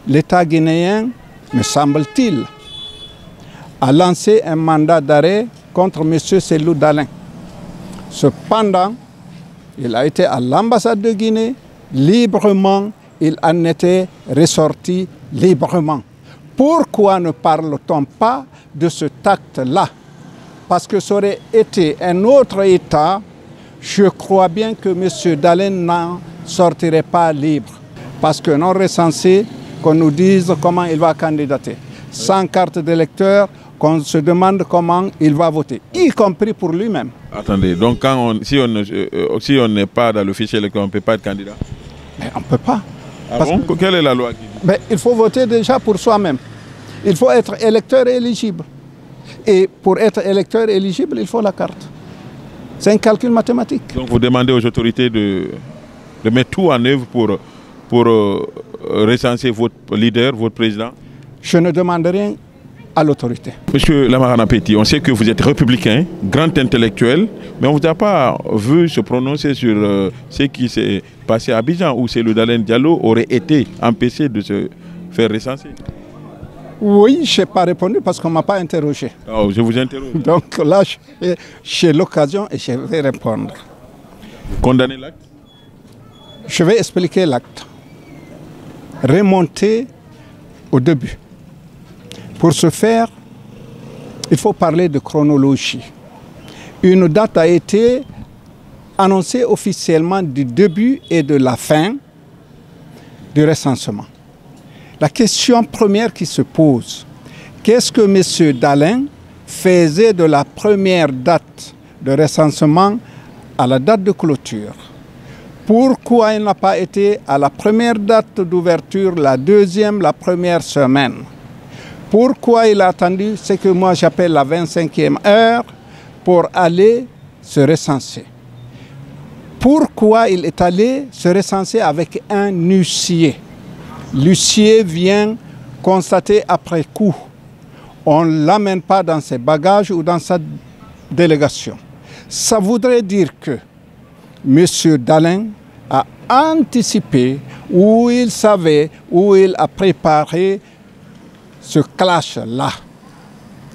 l'État guinéen, me semble-t-il, a lancé un mandat d'arrêt contre M. Cellou Dalein. Cependant, il a été à l'ambassade de Guinée librement, il en était ressorti librement. Pourquoi ne parle-t-on pas de ce acte-là? Parce que ça aurait été un autre État, je crois bien que M. Dalein n'en sortirait pas libre. Parce que non recensé, qu'on nous dise comment il va candidater. Sans carte d'électeur, qu'on se demande comment il va voter, y compris pour lui-même. Attendez, donc si on n'est pas dans le fichier électoral, on ne peut pas être candidat? Mais on ne peut pas. Ah bon? Quelle est la loi qui dit? Mais il faut voter déjà pour soi-même. Il faut être électeur éligible. Et pour être électeur éligible, il faut la carte. C'est un calcul mathématique. Donc vous demandez aux autorités de mettre tout en œuvre pour recenser votre leader, votre président? Je ne demande rien à l'autorité. Monsieur Lamarana Petit, on sait que vous êtes républicain, grand intellectuel, mais on ne vous a pas vu se prononcer sur ce qui s'est passé à Abidjan, où Cellou Dalein Diallo aurait été empêché de se faire recenser. Oui, je n'ai pas répondu parce qu'on ne m'a pas interrogé. Oh, je vous interroge. Donc là, j'ai l'occasion et je vais répondre. Vous condamnez l'acte? Je vais expliquer l'acte. Remonter au début. Pour ce faire, il faut parler de chronologie. Une date a été annoncée officiellement du début et de la fin du recensement. La question première qui se pose, qu'est-ce que M. Dalein faisait de la première date de recensement à la date de clôture? Pourquoi il n'a pas été à la première date d'ouverture, la deuxième, la première semaine? Pourquoi il a attendu ce que moi j'appelle la 25e heure pour aller se recenser? Pourquoi il est allé se recenser avec un huissier? L'huissier vient constater après coup. On ne l'amène pas dans ses bagages ou dans sa délégation. Ça voudrait dire que M. Dalein a anticipé, ou il savait, ou il a préparé ce clash-là.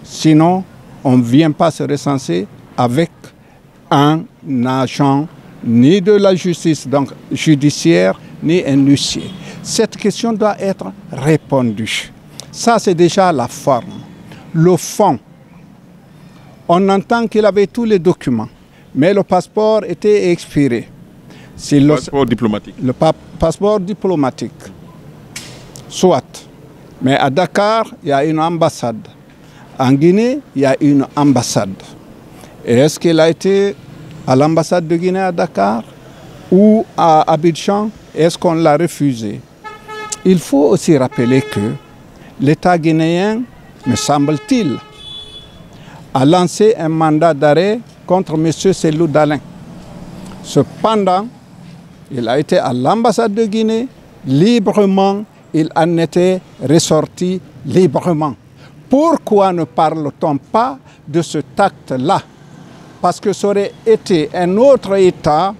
Sinon, on ne vient pas se recenser avec un agent ni de la justice donc judiciaire, ni un huissier. Cette question doit être répondue. Ça, c'est déjà la forme. Le fond, on entend qu'il avait tous les documents, mais le passeport était expiré. Le passeport diplomatique. Le passeport diplomatique. Soit. Mais à Dakar, il y a une ambassade. En Guinée, il y a une ambassade. Et est-ce qu'il a été à l'ambassade de Guinée à Dakar ou à Abidjan? Est-ce qu'on l'a refusé? Il faut aussi rappeler que l'État guinéen, me semble-t-il, a lancé un mandat d'arrêt contre M. Cellou Dalein. Cependant, il a été à l'ambassade de Guinée librement, il en était ressorti librement. Pourquoi ne parle-t-on pas de cet acte-là? Parce que ça aurait été un autre État,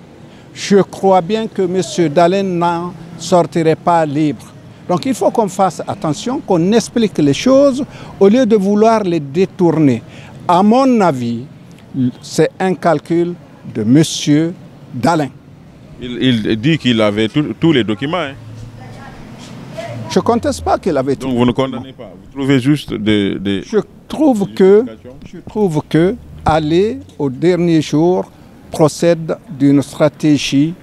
je crois bien que M. Dalein n'en sortirait pas libre. Donc il faut qu'on fasse attention, qu'on explique les choses au lieu de vouloir les détourner. À mon avis, c'est un calcul de M. Dalein. Il dit qu'il avait tous les documents. Hein? Je ne conteste pas qu'il avait tout. Donc vous ne condamnez pas, vous trouvez juste des... Je trouve que aller au dernier jour procède d'une stratégie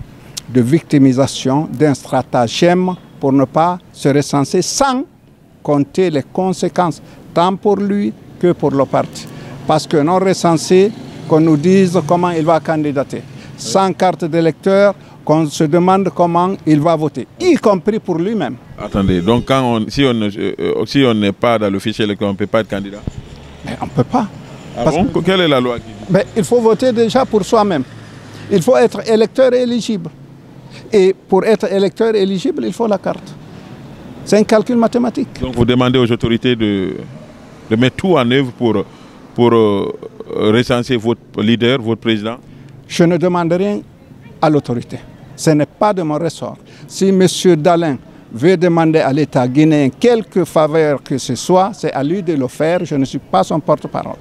de victimisation, d'un stratagème pour ne pas se recenser sans compter les conséquences, tant pour lui que pour le parti. Parce que non recensé, qu'on nous dise comment il va candidater. Sans carte d'électeur, qu'on se demande comment il va voter, y compris pour lui-même. Attendez, donc si on n'est pas dans le fichier électoral, on ne peut pas être candidat? Mais on ne peut pas. Ah bon? Quelle est la loi qui dit? Mais il faut voter déjà pour soi-même. Il faut être électeur éligible. Et pour être électeur éligible, il faut la carte. C'est un calcul mathématique. Donc vous demandez aux autorités de mettre tout en œuvre pour recenser votre leader, votre président? Je ne demande rien à l'autorité. Ce n'est pas de mon ressort. Si M. Dalein veut demander à l'État guinéen quelque faveur que ce soit, c'est à lui de le faire. Je ne suis pas son porte-parole.